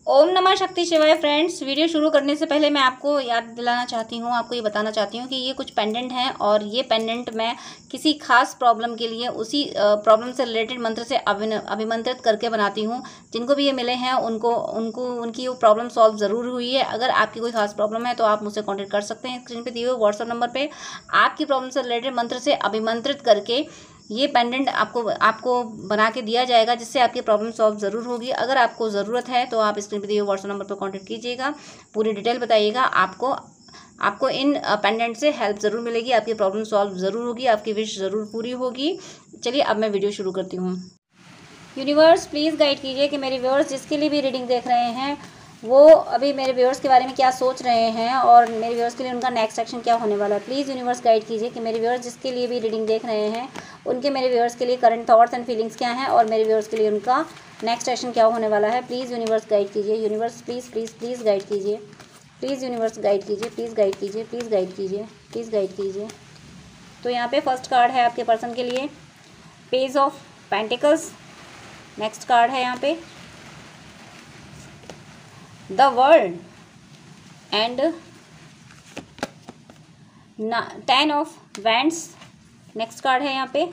ओम नमः शक्ति शिवाय। फ्रेंड्स, वीडियो शुरू करने से पहले मैं आपको याद दिलाना चाहती हूँ, आपको ये बताना चाहती हूँ कि ये कुछ पेंडेंट हैं और ये पेंडेंट मैं किसी खास प्रॉब्लम के लिए उसी प्रॉब्लम से रिलेटेड मंत्र से अभिमंत्रित करके बनाती हूँ। जिनको भी ये मिले हैं उनकी वो प्रॉब्लम सॉल्व ज़रूर हुई है। अगर आपकी कोई खास प्रॉब्लम है तो आप मुझसे कॉन्टेक्ट कर सकते हैं। स्क्रीन पर दिए हुए व्हाट्सअप नंबर पर आपकी प्रॉब्लम से रिलेटेड मंत्र से अभिमंत्रित करके ये पेंडेंट आपको बना के दिया जाएगा, जिससे आपकी प्रॉब्लम सॉल्व ज़रूर होगी। अगर आपको ज़रूरत है तो आप स्क्रीन पर दिए हुए व्हाट्सएप नंबर पर कांटेक्ट कीजिएगा, पूरी डिटेल बताइएगा। आपको इन पेंडेंट से हेल्प ज़रूर मिलेगी, आपकी प्रॉब्लम सॉल्व ज़रूर होगी, आपकी विश ज़रूर पूरी होगी। चलिए अब मैं वीडियो शुरू करती हूँ। यूनिवर्स प्लीज़ गाइड कीजिए कि मेरे व्यूअर्स जिसके लिए भी रीडिंग देख रहे हैं वो अभी मेरे व्यूअर्स के बारे में क्या सोच रहे हैं और मेरे व्यूअर्स के लिए उनका नेक्स्ट एक्शन क्या होने वाला है। प्लीज़ यूनिवर्स गाइड कीजिए कि मेरे व्यूअर्स जिसके लिए भी रीडिंग देख रहे हैं उनके मेरे व्यूअर्स के लिए करंट थॉट्स एंड फीलिंग्स क्या हैं और मेरे व्यूअर्स के लिए उनका नेक्स्ट एक्शन क्या होने वाला है। प्लीज़ यूनिवर्स गाइड कीजिए। Universe please please please guide कीजिए। प्लीज़ यूनिवर्स गाइड कीजिए। प्लीज़ गाइड कीजिए। प्लीज़ गाइड कीजिए। प्लीज़ गाइड कीजिए। तो यहाँ पे फर्स्ट कार्ड है आपके पर्सन के लिए page of pentacles. Next card है यहाँ पे the world and 10 of wands. Next card है यहाँ पे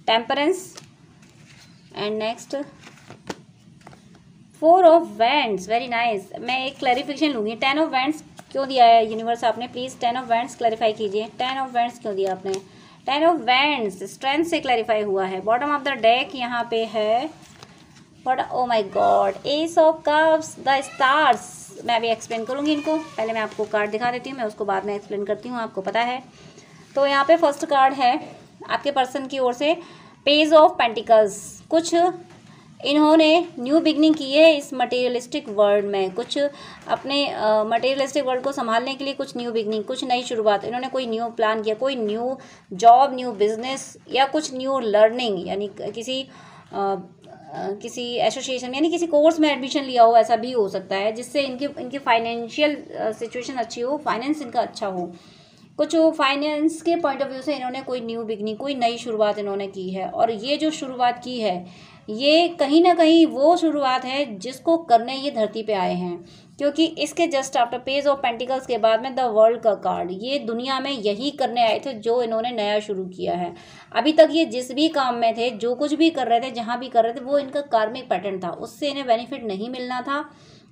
temperance and next 4 of wands. Very nice. मैं एक क्लैरिफिकेशन लूँगी। 10 ऑफ वैंड्स क्यों दिया है यूनिवर्स आपने? प्लीज़ 10 ऑफ वैंड्स क्लैरिफाई कीजिए। 10 ऑफ वैंड्स क्यों दिया आपने? 10 ऑफ वैंड्स स्ट्रेंथ से क्लैरिफाई हुआ है। बॉटम ऑफ द डेक यहाँ पे है but oh my god ace of cups, the stars. मैं अभी एक्सप्लेन करूँगी इनको, पहले मैं आपको कार्ड दिखा देती हूँ, मैं उसको बाद में एक्सप्लेन करती हूँ, आपको पता है। तो यहाँ पे फर्स्ट कार्ड है आपके पर्सन की ओर से पेज ऑफ पेंटिकल्स। कुछ इन्होंने न्यू बिगनिंग की है इस मटेरियलिस्टिक वर्ल्ड में। कुछ अपने मटेरियलिस्टिक वर्ल्ड को संभालने के लिए कुछ न्यू बिगनिंग, कुछ नई शुरुआत। इन्होंने कोई न्यू प्लान किया, कोई न्यू जॉब, न्यू बिजनेस या कुछ न्यू लर्निंग, यानी किसी एसोसिएशन यानी किसी कोर्स में एडमिशन लिया हो, ऐसा भी हो सकता है, जिससे इनकी फाइनेंशियल सिचुएशन अच्छी हो, फाइनेंस इनका अच्छा हो। कुछ फाइनेंस के पॉइंट ऑफ व्यू से इन्होंने कोई न्यू बिगनिंग, कोई नई शुरुआत इन्होंने की है। और ये जो शुरुआत की है ये कहीं ना कहीं वो शुरुआत है जिसको करने ये धरती पे आए हैं, क्योंकि इसके just after page of pentacles के बाद में द वर्ल्ड का कार्ड, ये दुनिया में यही करने आए थे जो इन्होंने नया शुरू किया है। अभी तक ये जिस भी काम में थे, जो कुछ भी कर रहे थे, जहाँ भी कर रहे थे, वो इनका कार्मिक पैटर्न था, उससे इन्हें बेनिफिट नहीं मिलना था,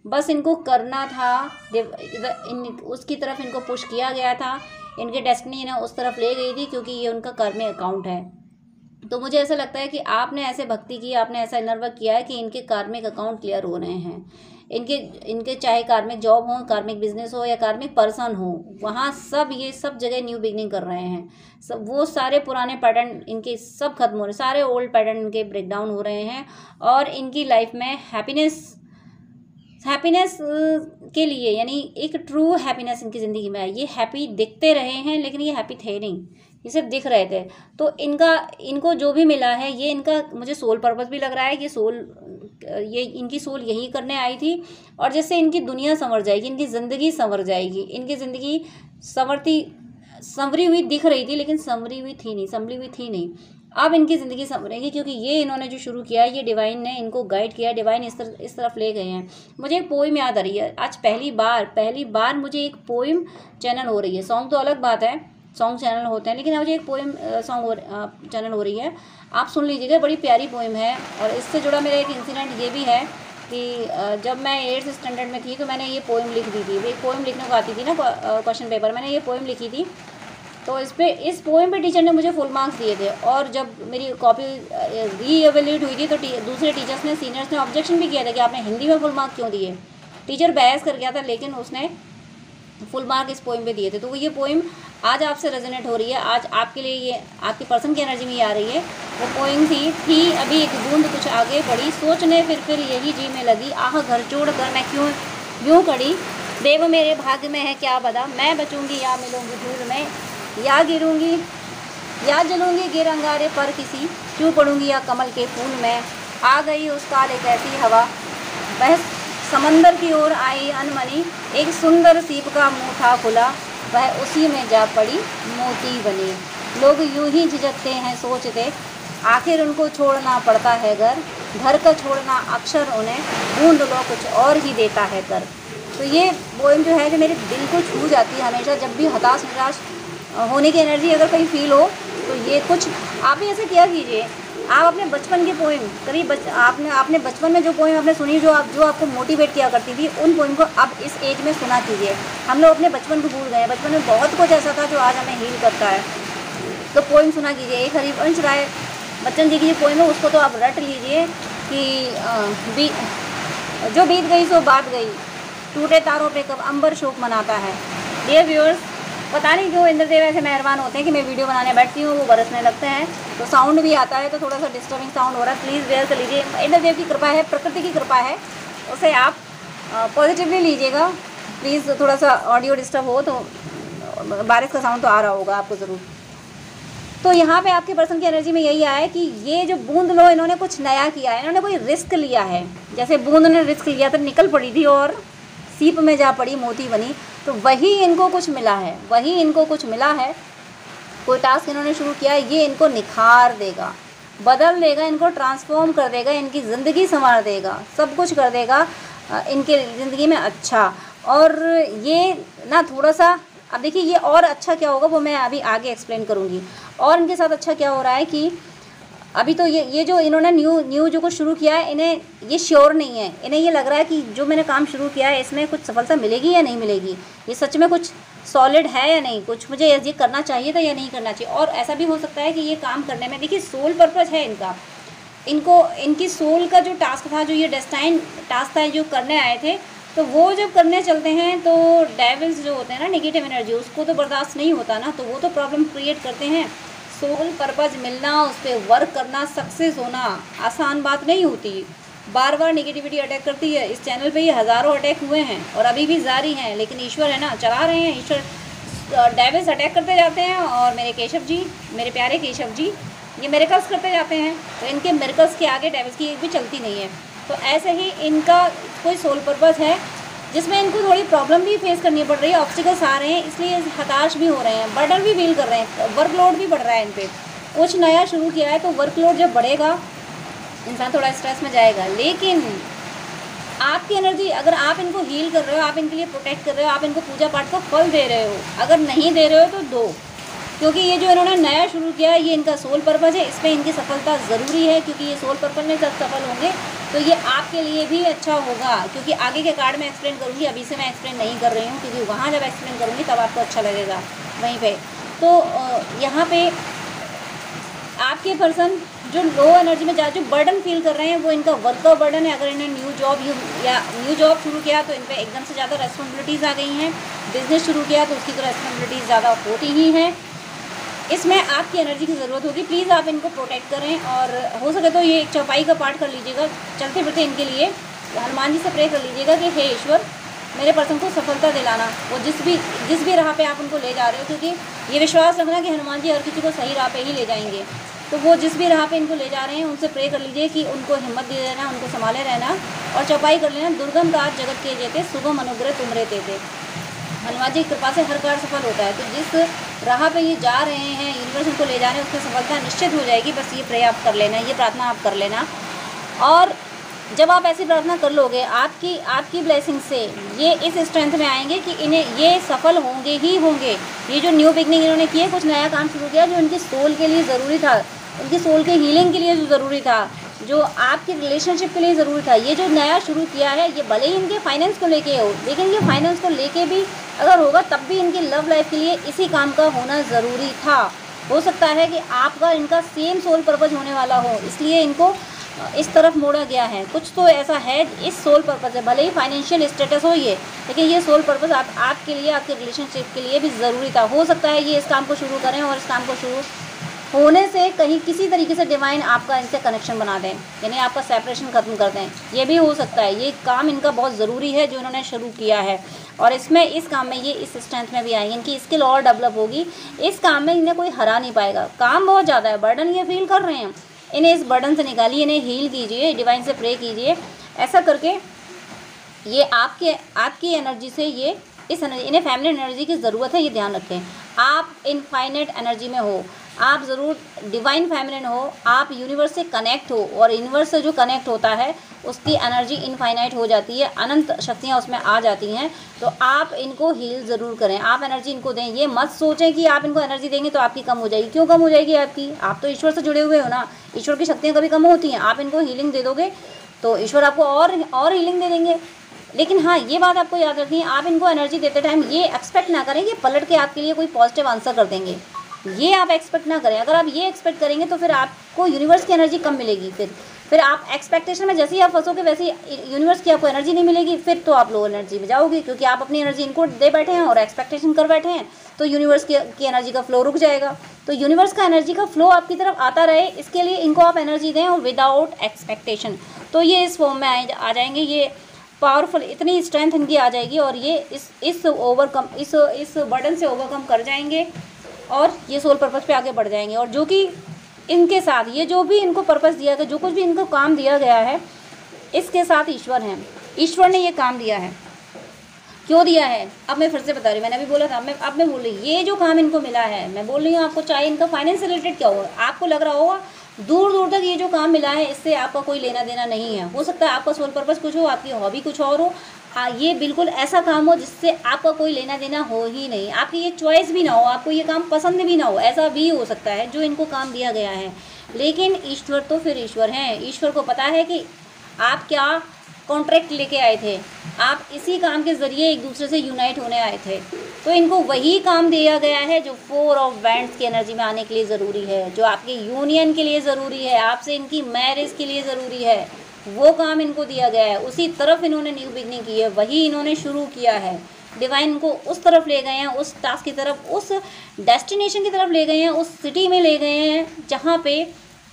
बस इनको करना था। उसकी तरफ इनको पुश किया गया था, इनके डेस्टिनी इन्हें उस तरफ ले गई थी, क्योंकि ये उनका कार्मिक अकाउंट है। तो मुझे ऐसा लगता है कि आपने ऐसे भक्ति की, आपने ऐसा इनर वर्क किया है कि इनके कार्मिक अकाउंट क्लियर हो रहे हैं। इनके चाहे कार्मिक जॉब हो, कार्मिक बिजनेस हो या कार्मिक पर्सन हो, वहाँ सब जगह न्यू बिगनिंग कर रहे हैं। सब वो सारे पुराने पैटर्न इनके सब खत्म हो रहे हैं, सारे ओल्ड पैटर्न इनके ब्रेक डाउन हो रहे हैं और इनकी लाइफ में हैप्पीनेस के लिए, यानी एक ट्रू हैप्पीनेस इनकी ज़िंदगी में है। ये हैप्पी दिखते रहे हैं लेकिन ये हैप्पी थे नहीं, ये सिर्फ दिख रहे थे। तो इनको जो भी मिला है ये इनका मुझे सोल पर्पस भी लग रहा है कि ये इनकी सोल यही करने आई थी। और जैसे इनकी दुनिया संवर जाएगी, इनकी ज़िंदगी संवर जाएगी, इनकी ज़िंदगी संवरी हुई दिख रही थी लेकिन संवरी हुई थी नहीं। अब इनकी ज़िंदगी संवरेगी, क्योंकि ये इन्होंने जो शुरू किया है, ये डिवाइन ने इनको गाइड किया, डिवाइन इस तरफ ले गए हैं। मुझे एक पोइम याद आ रही है आज, पहली बार मुझे एक पोइम चैनल हो रही है। सॉन्ग तो अलग बात है, सॉन्ग चैनल होते हैं, लेकिन मुझे एक पोइम सॉन्ग चैनल हो रही है, आप सुन लीजिएगा। बड़ी प्यारी पोइम है और इससे जुड़ा मेरा एक इंसिडेंट ये भी है कि जब मैं 8th स्टैंडर्ड में थी तो मैंने ये पोइम लिख दी थी। एक पोइम लिखने को आती थी ना क्वेश्चन पेपर, मैंने ये पोइम लिखी थी। तो इस पोइम पे टीचर ने मुझे फुल मार्क्स दिए थे और जब मेरी कॉपी रीएवेल्यूट हुई थी तो दूसरे टीचर्स ने, सीनियर्स ने ऑब्जेक्शन भी किया था कि आपने हिंदी में फुल मार्क्स क्यों दिए। टीचर बहस कर गया था लेकिन उसने फुल मार्क इस पोइम पे दिए थे। तो ये पोइम आज आपसे रेजोनेट हो रही है, आज आपके लिए ये आपके पर्सन की एनर्जी में आ रही है। वो पोइम थी अभी एक बूंद कुछ आगे बढ़ी, सोचने फिर यही जी में लगी, आह घर छोड़ कर मैं क्यों यूँ कड़ी, देव मेरे भाग्य में है क्या बदा, मैं बचूंगी या मिलूंगी धूल में, या गिरूंगी या जलूंगी गिर अंगारे पर किसी, क्यों पड़ूंगी या कमल के फूल में, आ गई उस काल एक ऐसी हवा, वह समंदर की ओर आई अनमनी, एक सुंदर सीप का मुँह था खुला, वह उसी में जा पड़ी मोती बनी। लोग यूं ही झिझकते हैं, सोचते आखिर उनको छोड़ना पड़ता है घर, घर का छोड़ना अक्सर उन्हें बूंद लो कुछ और ही देता है कर। तो ये पोएम जो है जो मेरे दिल को छू जाती है हमेशा, जब भी हताश निराश होने की एनर्जी अगर कहीं फील हो तो ये कुछ आप भी ऐसा किया कीजिए। आप अपने बचपन की पोएम करीब आपने बचपन में जो पोएम आपने सुनी जो आपको मोटिवेट किया करती थी, उन पोएम को अब इस एज में सुना कीजिए। हम लोग अपने बचपन को भूल गए, बचपन में बहुत कुछ ऐसा था जो आज हमें हील करता है। तो पोएम सुना कीजिए। एक हरिवंश राय बच्चन जी की जो पोएम है उसको तो आप रट लीजिए कि जो बीत गई सो बात गई, टूटे तारों पे कब अंबर शोक मनाता है। डियर व्यूअर्स, पता नहीं क्यों इंद्रदेव ऐसे मेहरबान होते हैं कि मैं वीडियो बनाने बैठती हूँ वो बरसने लगते हैं, तो साउंड भी आता है तो थोड़ा सा डिस्टर्बिंग साउंड हो रहा है, प्लीज़ बेयर कर लीजिए। इंद्रदेव की कृपा है, प्रकृति की कृपा है, उसे आप पॉजिटिवली लीजिएगा। प्लीज़ थोड़ा सा ऑडियो डिस्टर्ब हो तो बारिश का साउंड तो आ रहा होगा आपको ज़रूर। तो यहाँ पे आपके पर्सन की एनर्जी में यही आया है कि ये जो बूंद लो इन्होंने कुछ नया किया है, इन्होंने कोई रिस्क लिया है। जैसे बूंद ने रिस्क लिया था, निकल पड़ी थी और सीप में जा पड़ी मोती बनी, तो वही इनको कुछ मिला है, वही इनको कुछ मिला है। कोई टास्क इन्होंने शुरू किया है, ये इनको निखार देगा, बदल देगा, इनको ट्रांसफॉर्म कर देगा, इनकी ज़िंदगी संवार देगा, सब कुछ कर देगा इनके ज़िंदगी में अच्छा। और ये ना थोड़ा सा अब देखिए ये और अच्छा क्या होगा वो मैं अभी आगे एक्सप्लेन करूँगी। और इनके साथ अच्छा क्या हो रहा है कि अभी तो ये जो इन्होंने न्यू जो कुछ शुरू किया है, इन्हें ये श्योर नहीं है, इन्हें ये लग रहा है कि जो मैंने काम शुरू किया है इसमें कुछ सफलता मिलेगी या नहीं मिलेगी, ये सच में कुछ सॉलिड है या नहीं, कुछ मुझे ये करना चाहिए था या नहीं करना चाहिए। और ऐसा भी हो सकता है कि ये काम करने में देखिए सोल पर्पज़ है इनका, इनकी सोल का जो टास्क था, जो ये डेस्टाइन टास्क था जो करने आए थे, तो वो जब करने चलते हैं तो डेविल्स जो होते हैं ना, नेगेटिव एनर्जी, उसको तो बर्दाश्त नहीं होता ना, तो वो तो प्रॉब्लम क्रिएट करते हैं। सोल पर्पज़ मिलना, उस पर वर्क करना, सक्सेस होना आसान बात नहीं होती। बार बार नेगेटिविटी अटैक करती है। इस चैनल पे ये हज़ारों अटैक हुए हैं और अभी भी जारी हैं, लेकिन ईश्वर है ना, चला रहे हैं। ईश्वर डेविल्स अटैक करते जाते हैं और मेरे केशव जी, मेरे प्यारे केशव जी, ये मिरेकल्स करते जाते हैं, तो इनके मिरेकल्स के आगे डेविल्स की एक भी चलती नहीं है। तो ऐसे ही इनका कोई सोल पर्पज़ है जिसमें इनको थोड़ी प्रॉब्लम भी फेस करनी पड़ रही है, ऑब्स्टिकल्स आ रहे हैं, इसलिए हताश भी हो रहे हैं, बर्डन भी फील कर रहे हैं, वर्कलोड भी बढ़ रहा है इन पर। कुछ नया शुरू किया है तो वर्कलोड जब बढ़ेगा इंसान थोड़ा स्ट्रेस में जाएगा। लेकिन आपकी एनर्जी, अगर आप इनको हील कर रहे हो, आप इनके लिए प्रोटेक्ट कर रहे हो, आप इनको पूजा पाठ का फल दे रहे हो, अगर नहीं दे रहे हो तो दो, क्योंकि ये जो इन्होंने नया शुरू किया है ये इनका सोल पर्पज़ है, इसमें इनकी सफलता ज़रूरी है, क्योंकि ये सोल पर्पज़ में जब सफल होंगे तो ये आपके लिए भी अच्छा होगा। क्योंकि आगे के कार्ड में एक्सप्लेन करूँगी, अभी से मैं एक्सप्लेन नहीं कर रही हूँ, क्योंकि वहाँ जब एक्सप्लेन करूँगी तब आपको अच्छा लगेगा वहीं पे। तो यहाँ पे आपके पर्सन जो लो एनर्जी में जो बर्डन फील कर रहे हैं वो इनका वर्क का बर्डन है। अगर इन्हें न्यू जॉब शुरू किया तो इन पर एकदम से ज़्यादा रेस्पॉन्सिबिलिटीज़ आ गई हैं, बिज़नेस शुरू किया तो उसकी तो रेस्पॉन्सिबिलिटीज़ ज़्यादा होती ही हैं। इसमें आपकी एनर्जी की ज़रूरत होगी, प्लीज़ आप इनको प्रोटेक्ट करें। और हो सके तो ये एक चौपाई का पाठ कर लीजिएगा चलते फिरते, इनके लिए हनुमान जी से प्रे कर लीजिएगा कि हे ईश्वर मेरे पर्सन को सफलता दिलाना, वो जिस भी राह पे आप उनको ले जा रहे हो, क्योंकि ये विश्वास रखना कि हनुमान जी हर किसी को सही राह पे ही ले जाएंगे। तो वो जिस भी राह पे इनको ले जा रहे हैं उनसे प्रे कर लीजिए कि उनको हिम्मत दे देना, उनको संभाले रहना और चौपाई कर लेना। दुर्गम काज जगत के जेते, शुभम अनुग्रह तुमरे तेते। हनुमान जी की कृपा से हर कार्य सफल होता है। तो जिस राह पे ये जा रहे हैं, यूनिवर्स उनको ले जा रहे हैं, उसकी सफलता निश्चित हो जाएगी। बस ये प्रे आप कर लेना, ये प्रार्थना आप कर लेना। और जब आप ऐसी प्रार्थना कर लोगे, आपकी ब्लेसिंग से ये इस स्ट्रेंथ में आएंगे कि इन्हें ये सफल होंगे ही होंगे। ये जो न्यू बिगनिंग इन्होंने की है, कुछ नया काम शुरू किया जो उनकी सोल के लिए ज़रूरी था, उनकी सोल के हीलिंग के लिए जो ज़रूरी था, जो आपकी रिलेशनशिप के लिए ज़रूरी था, ये जो नया शुरू किया है, ये भले ही इनके फाइनेंस को लेके हो, लेकिन ये फाइनेंस को लेके भी अगर होगा तब भी इनकी लव लाइफ के लिए इसी काम का होना ज़रूरी था। हो सकता है कि आपका इनका सेम सोल पर्पज़ होने वाला हो, इसलिए इनको इस तरफ मोड़ा गया है। कुछ तो ऐसा है इस सोल पर्पज़ है, भले ही फाइनेंशियल स्टेटस हो ये, लेकिन ये सोल पर्पज़ आपके लिए, आपके रिलेशनशिप के लिए भी ज़रूरी था। हो सकता है ये इस काम को शुरू करें और इस काम को शुरू होने से कहीं किसी तरीके से डिवाइन आपका इनसे कनेक्शन बना दें, यानी आपका सेपरेशन ख़त्म कर दें, ये भी हो सकता है। ये काम इनका बहुत ज़रूरी है जो इन्होंने शुरू किया है, और इसमें इस काम में ये इस स्ट्रेंथ में भी आएंगे, इनकी स्किल और डेवलप होगी। इस काम में इन्हें कोई हरा नहीं पाएगा। काम बहुत ज़्यादा है, बर्डन ये फील कर रहे हैं, इन्हें इस बर्डन से निकालिए, इन्हें हील कीजिए, डिवाइन से प्रे कीजिए। ऐसा करके ये आपकी एनर्जी से ये इस एनर्जी, इन्हें फैमिली एनर्जी की ज़रूरत है, ये ध्यान रखें। आप इनफाइनाइट एनर्जी में हो, आप ज़रूर डिवाइन फेमिनिन हो, आप यूनिवर्स से कनेक्ट हो, और यूनिवर्स से जो कनेक्ट होता है उसकी एनर्जी इनफाइनाइट हो जाती है, अनंत शक्तियाँ उसमें आ जाती हैं। तो आप इनको हील ज़रूर करें, आप एनर्जी इनको दें। ये मत सोचें कि आप इनको एनर्जी देंगे तो आपकी कम हो जाएगी। क्यों कम हो जाएगी आपकी? आप तो ईश्वर से जुड़े हुए हो ना, ईश्वर की शक्तियाँ कभी कम होती हैं? आप इनको हीलिंग दे दोगे तो ईश्वर आपको और हीलिंग दे देंगे। लेकिन हाँ, ये बात आपको याद रखनी है, आप इनको एनर्जी देते टाइम ये एक्सपेक्ट ना करें कि पलट के आपके लिए कोई पॉजिटिव आंसर कर देंगे। ये आप एक्सपेक्ट ना करें। अगर आप ये एक्सपेक्ट करेंगे तो फिर आपको यूनिवर्स की एनर्जी कम मिलेगी। फिर आप एक्सपेक्टेशन में जैसे ही आप फंसोगे वैसे ही यूनिवर्स की आपको एनर्जी नहीं मिलेगी, फिर तो आप लो एनर्जी में जाओगे, क्योंकि आप अपनी एनर्जी इनको दे बैठे हैं और एक्सपेक्टेशन कर बैठे हैं। तो यूनिवर्स की एनर्जी का फ्लो रुक जाएगा। तो यूनिवर्स का एनर्जी का फ्लो आपकी तरफ आता रहे, इसके लिए इनको आप एनर्जी दें, और विदाउट एक्सपेक्टेशन। तो ये इस फॉर्म में आ जाएंगे, ये पावरफुल, इतनी स्ट्रेंथ इनकी आ जाएगी, और ये इस बर्डन से ओवरकम कर जाएंगे, और ये सोल पर्पस पे आगे बढ़ जाएंगे। और जो कि इनके साथ ये जो भी इनको पर्पस दिया गया, जो कुछ भी इनको काम दिया गया है, इसके साथ ईश्वर हैं। ईश्वर ने ये काम दिया है। क्यों दिया है? अब मैं फिर से बता रही हूँ, मैंने अभी बोला था, अब मैं बोल रही, ये जो काम इनको मिला है, मैं बोल रही हूँ आपको, चाहे इनका फाइनेंस से रिलेटेड क्या हो, आपको लग रहा होगा दूर दूर तक ये जो काम मिला है इससे आपका कोई लेना देना नहीं है। हो सकता है आपका सोल पर्पस कुछ हो, आपकी हॉबी कुछ और हो, ये बिल्कुल ऐसा काम हो जिससे आपका कोई लेना देना हो ही नहीं, आपकी ये चॉइस भी ना हो, आपको ये काम पसंद भी ना हो, ऐसा भी हो सकता है जो इनको काम दिया गया है। लेकिन ईश्वर तो फिर ईश्वर हैं। ईश्वर को पता है कि आप क्या कॉन्ट्रैक्ट लेके आए थे, आप इसी काम के ज़रिए एक दूसरे से यूनाइट होने आए थे। तो इनको वही काम दिया गया है जो 4 ऑफ वैंड्स की एनर्जी में आने के लिए ज़रूरी है, जो आपके यूनियन के लिए ज़रूरी है, आपसे इनकी मैरिज के लिए ज़रूरी है, वो काम इनको दिया गया है। उसी तरफ इन्होंने न्यू बिगनिंग की है, वही इन्होंने शुरू किया है। डिवाइन को उस तरफ ले गए हैं, उस टास्क की तरफ, उस डेस्टिनेशन की तरफ ले गए हैं, उस सिटी में ले गए हैं जहाँ पे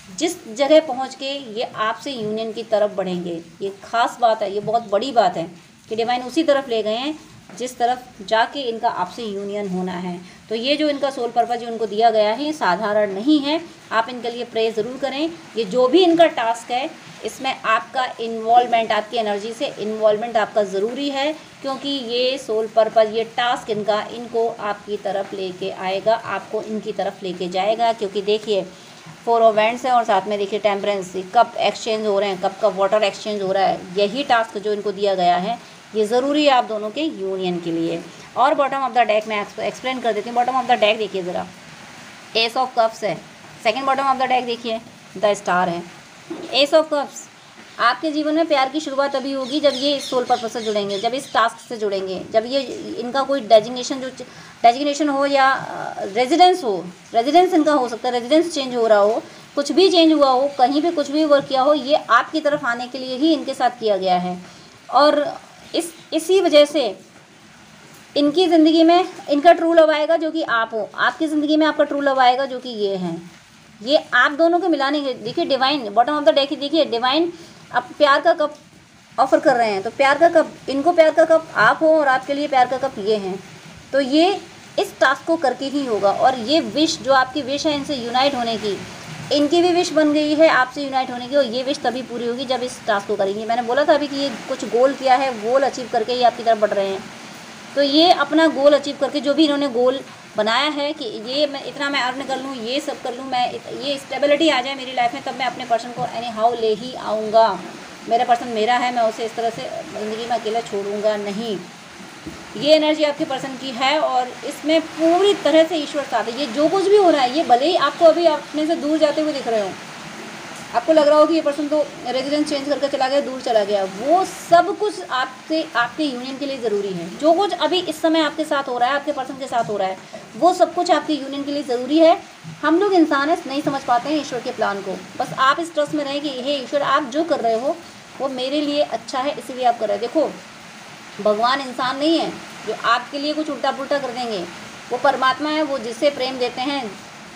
जिस जगह पहुँच के ये आपसे यूनियन की तरफ बढ़ेंगे। ये खास बात है, ये बहुत बड़ी बात है कि डिवाइन उसी तरफ ले गए हैं जिस तरफ जाके इनका आपसे यूनियन होना है। तो ये जो इनका सोल पर्पस जो इनको दिया गया है ये साधारण नहीं है। आप इनके लिए प्रे ज़रूर करें। ये जो भी इनका टास्क है इसमें आपका इन्वॉल्वमेंट, आपकी एनर्जी से इन्वॉल्वमेंट आपका ज़रूरी है, क्योंकि ये सोल पर्पस, ये टास्क इनको आपकी तरफ लेके आएगा, आपको इनकी तरफ लेके जाएगा। क्योंकि देखिए 4 ऑफ वैंड्स है और साथ में देखिए टेम्परेंस, कप एक्सचेंज हो रहे हैं, कप का वाटर एक्सचेंज हो रहा है। यही टास्क जो इनको दिया गया है ये ज़रूरी है आप दोनों के यूनियन के लिए। और बॉटम ऑफ द डेक मैं एक्सप्लेन कर देती हूँ। बॉटम ऑफ द डेक देखिए ज़रा, एस ऑफ कप्स है। Second bottom of the deck देखिए द स्टार है। एस ऑफ कप्स, आपके जीवन में प्यार की शुरुआत तभी होगी जब ये इस सोल पर्पस से जुड़ेंगे, जब इस टास्क से जुड़ेंगे, जब ये इनका कोई डेजिग्नेशन हो या रेजिडेंस इनका हो सकता है, रेजिडेंस चेंज हो रहा हो, कुछ भी चेंज हुआ हो, कहीं पे कुछ भी वर्क किया हो, ये आपकी तरफ आने के लिए ही इनके साथ किया गया है। और इसी वजह से इनकी ज़िंदगी में इनका ट्रू लव आएगा जो कि आप हो, आपकी ज़िंदगी में आपका ट्रू लव आएगा जो कि ये हैं। ये आप दोनों को मिलाने के, देखिए divine bottom of the deck देखिए, डिवाइन अब प्यार का कप ऑफर कर रहे हैं। तो प्यार का कप, इनको प्यार का कप आप हो और आपके लिए प्यार का कप ये हैं। तो ये इस टास्क को करके ही होगा। और ये विश जो आपकी विश है इनसे यूनाइट होने की, इनकी भी विश बन गई है आपसे यूनाइट होने की, और ये विश तभी पूरी होगी जब इस टास्क को करेंगे। मैंने बोला था अभी कि ये कुछ गोल किया है, गोल अचीव करके ये आपकी तरफ बढ़ रहे हैं। तो ये अपना गोल अचीव करके, जो भी इन्होंने गोल बनाया है कि ये मैं इतना मैं अर्न कर लूँ, ये सब कर लूँ, मैं ये स्टेबिलिटी आ जाए मेरी लाइफ में, तब मैं अपने पर्सन को एनी हाउ ले ही आऊँगा। मेरा पर्सन मेरा है, मैं उसे इस तरह से ज़िंदगी में अकेला छोड़ूंगा नहीं। ये एनर्जी आपके पर्सन की है और इसमें पूरी तरह से ईश्वर साथ है। ये जो कुछ भी हो रहा है, ये भले ही आपको अभी अपने से दूर जाते हुए दिख रहे हो, आपको लग रहा हो कि ये पर्सन तो रेजिडेंस चेंज करके चला गया, दूर चला गया, वो सब कुछ आपसे, आपके यूनियन के लिए ज़रूरी है। जो कुछ अभी इस समय आपके साथ हो रहा है, आपके पर्सन के साथ हो रहा है, वो सब कुछ आपके यूनियन के लिए ज़रूरी है। हम लोग इंसान है, नहीं समझ पाते हैं ईश्वर के प्लान को। बस आप इस ट्रस्ट में रहें कि हे ईश्वर, आप जो कर रहे हो वो मेरे लिए अच्छा है, इसीलिए आप कर रहे हैं। देखो, भगवान इंसान नहीं है जो आपके लिए कुछ उल्टा पुल्टा कर देंगे। वो परमात्मा है, वो जिसे प्रेम देते हैं,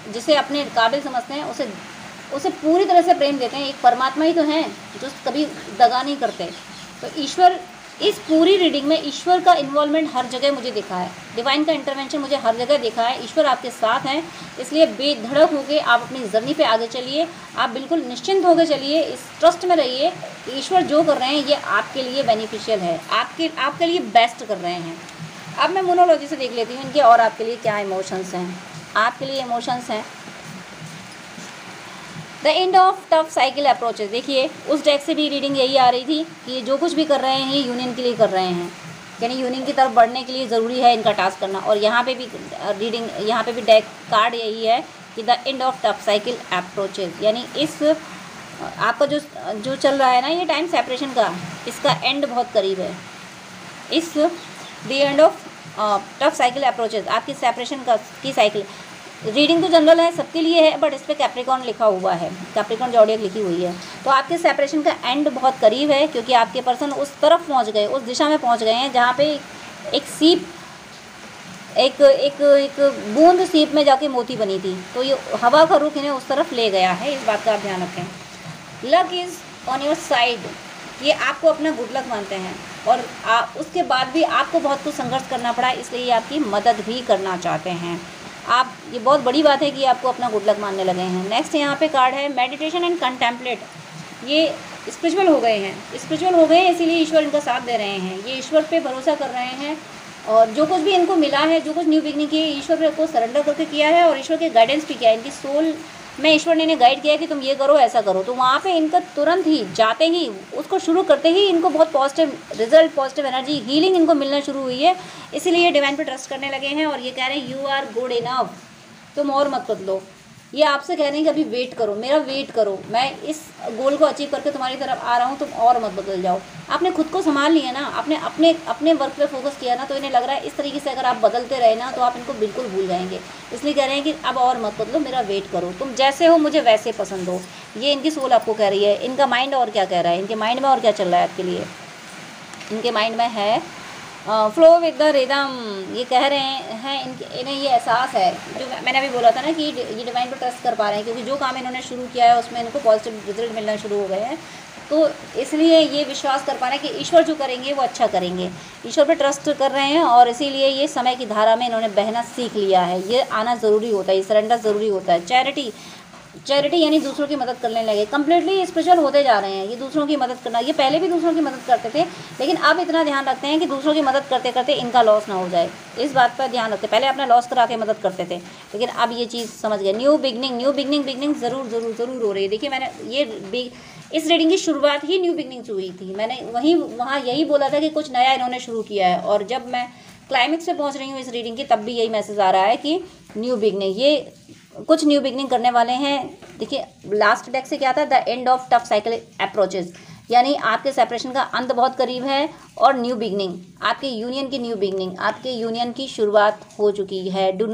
जिसे अपने काबिल समझते हैं, उसे पूरी तरह से प्रेम देते हैं। एक परमात्मा ही तो हैं जो कभी दगा नहीं करते। तो ईश्वर, इस पूरी रीडिंग में ईश्वर का इन्वॉल्वमेंट हर जगह मुझे दिखा है, डिवाइन का इंटरवेंशन मुझे हर जगह दिखा है। ईश्वर आपके साथ हैं, इसलिए बेधड़क होकर आप अपनी जर्नी पे आगे चलिए। आप बिल्कुल निश्चिंत होकर चलिए, इस ट्रस्ट में रहिए कि ईश्वर जो कर रहे हैं ये आपके लिए बेनिफिशियल है, आपके लिए बेस्ट कर रहे हैं। अब मैं मोनोलॉजी से देख लेती हूँ इनके और आपके लिए क्या इमोशंस हैं। आपके लिए इमोशंस हैं the end of tough cycle approaches. देखिए उस डेक से भी रीडिंग यही आ रही थी कि जो कुछ भी कर रहे हैं ये यूनियन के लिए कर रहे हैं, यानी यूनियन की तरफ बढ़ने के लिए ज़रूरी है इनका टास्क करना। और यहाँ पे भी रीडिंग, यहाँ पे भी डेक कार्ड यही है कि the end of tough cycle approaches, यानी इस आपका जो चल रहा है ना ये टाइम सेपरेशन का, इसका एंड बहुत करीब है। इस the end of tough cycle approaches, आपकी सेपरेशन का की साइकिल। रीडिंग तो जनरल है, सबके लिए है, बट इस पर कैप्रिकॉर्न लिखा हुआ है, कैप्रिकॉर्न ज़ोडिएक लिखी हुई है। तो आपके सेपरेशन का एंड बहुत करीब है, क्योंकि आपके पर्सन उस तरफ पहुंच गए, उस दिशा में पहुंच गए हैं जहाँ पे एक सीप, एक एक एक बूंद सीप में जाके मोती बनी थी। तो ये हवा का रुख इन्हें उस तरफ ले गया है, इस बात का आप ध्यान रखें। Luck is on your side, ये आपको अपना गुड लक मानते हैं, और उसके बाद भी आपको बहुत कुछ संघर्ष करना पड़ा, इसलिए ये आपकी मदद भी करना चाहते हैं आप। ये बहुत बड़ी बात है कि आपको अपना गुड लक मानने लगे हैं। नेक्स्ट यहाँ पे कार्ड है मेडिटेशन एंड कंटेम्पलेट। ये स्पिरिचुअल हो गए हैं, स्पिरिचुअल हो गए हैं, इसीलिए ईश्वर इनका साथ दे रहे हैं। ये ईश्वर पे भरोसा कर रहे हैं, और जो कुछ भी इनको मिला है, जो कुछ न्यू बिगनिंग की, ईश्वर को सरेंडर करके किया है, और ईश्वर के गाइडेंस भी किया है। इनकी सोल में ईश्वर ने इन्हें गाइड किया है कि तुम ये करो, ऐसा करो। तो वहाँ पे इनका तुरंत ही जाते ही, उसको शुरू करते ही इनको बहुत positive result, positive energy, healing इनको मिलना शुरू हुई है। इसीलिए डिवाइन पे ट्रस्ट करने लगे हैं, और ये कह रहे हैं यू आर गुड इनफ, तुम और मत बदलो। ये आपसे कह रहे हैं कि अभी वेट करो, मेरा वेट करो, मैं इस गोल को अचीव करके तुम्हारी तरफ आ रहा हूँ, तुम और मत बदल जाओ। आपने खुद को संभाल लिया ना, आपने अपने वर्क पे फोकस किया ना, तो इन्हें लग रहा है इस तरीके से अगर आप बदलते रहे ना तो आप इनको बिल्कुल भूल जाएंगे। इसलिए कह रहे हैं कि अब और मत बदलो, मेरा वेट करो, तुम जैसे हो मुझे वैसे पसंद हो। ये इनकी सोल आपको कह रही है। इनका माइंड और क्या कह रहा है, इनके माइंड में और क्या चल रहा है आपके लिए। इनके माइंड में है फ्लो विद द रिदम। ये कह रहे हैं इन्हें ये एहसास है, जो मैंने अभी बोला था ना कि ये डिवाइन पर ट्रस्ट कर पा रहे हैं, क्योंकि जो काम इन्होंने शुरू किया है उसमें इनको पॉजिटिव रिजल्ट मिलना शुरू हो गए हैं। तो इसलिए ये विश्वास कर पा रहे हैं कि ईश्वर जो करेंगे वो अच्छा करेंगे। ईश्वर पर ट्रस्ट कर रहे हैं, और इसीलिए ये समय की धारा में इन्होंने बहना सीख लिया है। ये आना ज़रूरी होता है, ये सरेंडर ज़रूरी होता है। चैरिटी यानी दूसरों की मदद करने लगे, कम्प्लीटली स्पिरिचुअल होते जा रहे हैं। ये दूसरों की मदद करना, ये पहले भी दूसरों की मदद करते थे, लेकिन अब इतना ध्यान रखते हैं कि दूसरों की मदद करते करते इनका लॉस ना हो जाए, इस बात पर ध्यान रखते। पहले अपना लॉस करा के मदद करते थे, लेकिन अब ये चीज़ समझ गए। न्यू बिगनिंग ज़रूर हो रही है। देखिए मैंने ये इस रीडिंग की शुरुआत ही न्यू बिगनिंग से हुई थी। मैंने वहाँ यही बोला था कि कुछ नया इन्होंने शुरू किया है, और जब मैं क्लाइमेक्स पे पहुँच रही हूँ इस रीडिंग की, तब भी यही मैसेज आ रहा है कि न्यू बिगनिंग, ये कुछ न्यू बिगनिंग करने वाले हैं। देखिए लास्ट डेक से क्या था, the end of tough cycle approaches, यानी आपके सेपरेशन का अंत बहुत करीब है, और न्यू बिगनिंग, आपके यूनियन की न्यू बिगनिंग, आपके यूनियन की शुरुआत हो चुकी है। डू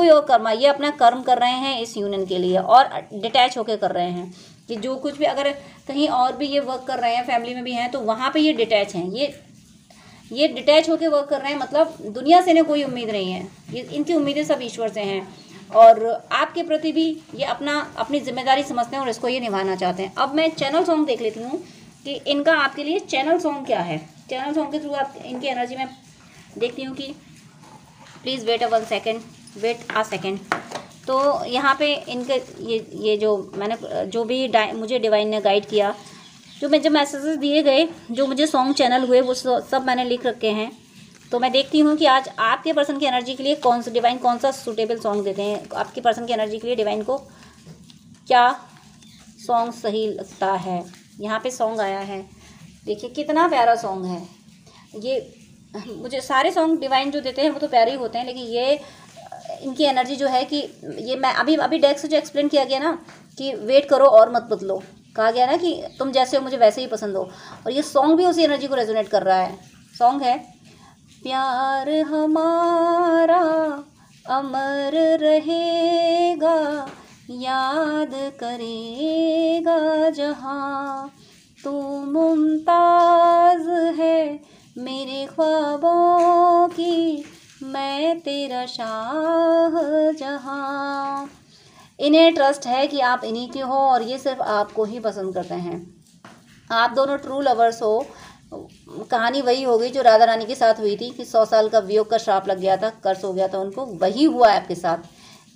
योर कर्मा, ये अपना कर्म कर रहे हैं इस यूनियन के लिए, और डिटैच होकर कर रहे हैं कि जो कुछ भी, अगर कहीं और भी ये वर्क कर रहे हैं, फैमिली में भी हैं, तो वहाँ पर ये डिटैच हैं। ये डिटैच होकर वर्क कर रहे हैं, मतलब दुनिया से इन्हें कोई उम्मीद नहीं है, ये इनकी उम्मीदें सब ईश्वर से हैं, और आपके प्रति भी ये अपनी जिम्मेदारी समझते हैं, और इसको ये निभाना चाहते हैं। अब मैं चैनल सॉन्ग देख लेती हूँ कि इनका आपके लिए चैनल सॉन्ग क्या है। चैनल सॉन्ग के थ्रू आप इनकी एनर्जी में देखती हूँ कि प्लीज़ वेट अ सेकेंड। तो यहाँ पे इनके ये जो भी मुझे डिवाइन ने गाइड किया, जो मैसेजेस दिए गए, जो मुझे सॉन्ग चैनल हुए, वो सब मैंने लिख रखे हैं। तो मैं देखती हूँ कि आज आपके पर्सन की एनर्जी के लिए डिवाइन कौन सा सूटेबल सॉन्ग देते हैं। आपके पर्सन की एनर्जी के लिए डिवाइन को क्या सॉन्ग सही लगता है। यहाँ पे सॉन्ग आया है, देखिए कितना प्यारा सॉन्ग है ये। मुझे सारे सॉन्ग डिवाइन जो देते हैं वो तो प्यारे ही होते हैं, लेकिन ये इनकी एनर्जी जो है कि ये मैं अभी डेक से जो एक्सप्लेन किया गया ना कि वेट करो और मत बदलो, कहा गया ना कि तुम जैसे हो मुझे वैसे ही पसंद हो, और ये सॉन्ग भी उसी एनर्जी को रेजोनेट कर रहा है। सॉन्ग है प्यार हमारा अमर रहेगा, याद करेगा जहाँ, तू मुमताज़ है मेरे ख्वाबों की, मैं तेरा शाहजहाँ। इन्हें ट्रस्ट है कि आप इन्हीं के हो, और ये सिर्फ आपको ही पसंद करते हैं। आप दोनों ट्रू लवर्स हो। कहानी वही हो गई जो राधा रानी के साथ हुई थी कि 100 साल का वियोग का श्राप लग गया था, कर्स हो गया था उनको, वही हुआ है आपके साथ।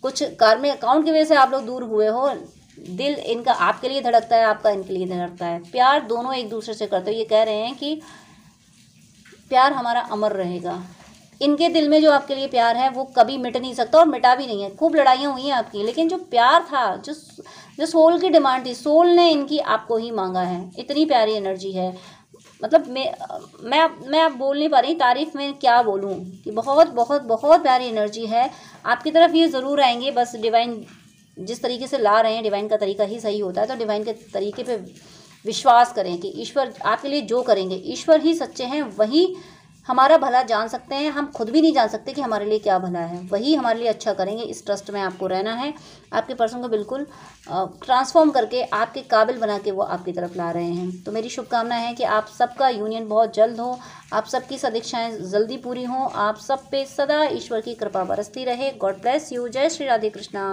कुछ कार्मिक अकाउंट की वजह से आप लोग दूर हुए हो। दिल इनका आपके लिए धड़कता है, आपका इनके लिए धड़कता है। प्यार दोनों एक दूसरे से करते हो। ये कह रहे हैं कि प्यार हमारा अमर रहेगा, इनके दिल में जो आपके लिए प्यार है वो कभी मिट नहीं सकता और मिटा भी नहीं है। खूब लड़ाइयाँ हुई हैं आपकी, लेकिन जो प्यार था, जो सोल की डिमांड थी, सोल ने इनकी आपको ही मांगा है। इतनी प्यारी एनर्जी है। मतलब मैं अब बोल नहीं पा रही, तारीफ में क्या बोलूँ कि बहुत बहुत बहुत प्यारी एनर्जी है आपकी तरफ। ये ज़रूर आएंगे, बस डिवाइन जिस तरीके से ला रहे हैं, डिवाइन का तरीका ही सही होता है। तो डिवाइन के तरीके पे विश्वास करें कि ईश्वर आपके लिए जो करेंगे, ईश्वर ही सच्चे हैं, वही हमारा भला जान सकते हैं। हम खुद भी नहीं जान सकते कि हमारे लिए क्या भला है, वही हमारे लिए अच्छा करेंगे। इस ट्रस्ट में आपको रहना है। आपके पर्सन को बिल्कुल ट्रांसफॉर्म करके आपके काबिल बना के वो आपकी तरफ ला रहे हैं। तो मेरी शुभकामना है कि आप सबका यूनियन बहुत जल्द हो, आप सबकी सदिच्छाएं जल्दी पूरी हों, आप सब पे सदा ईश्वर की कृपा बरसती रहे। God bless you. जय श्री राधे कृष्णा।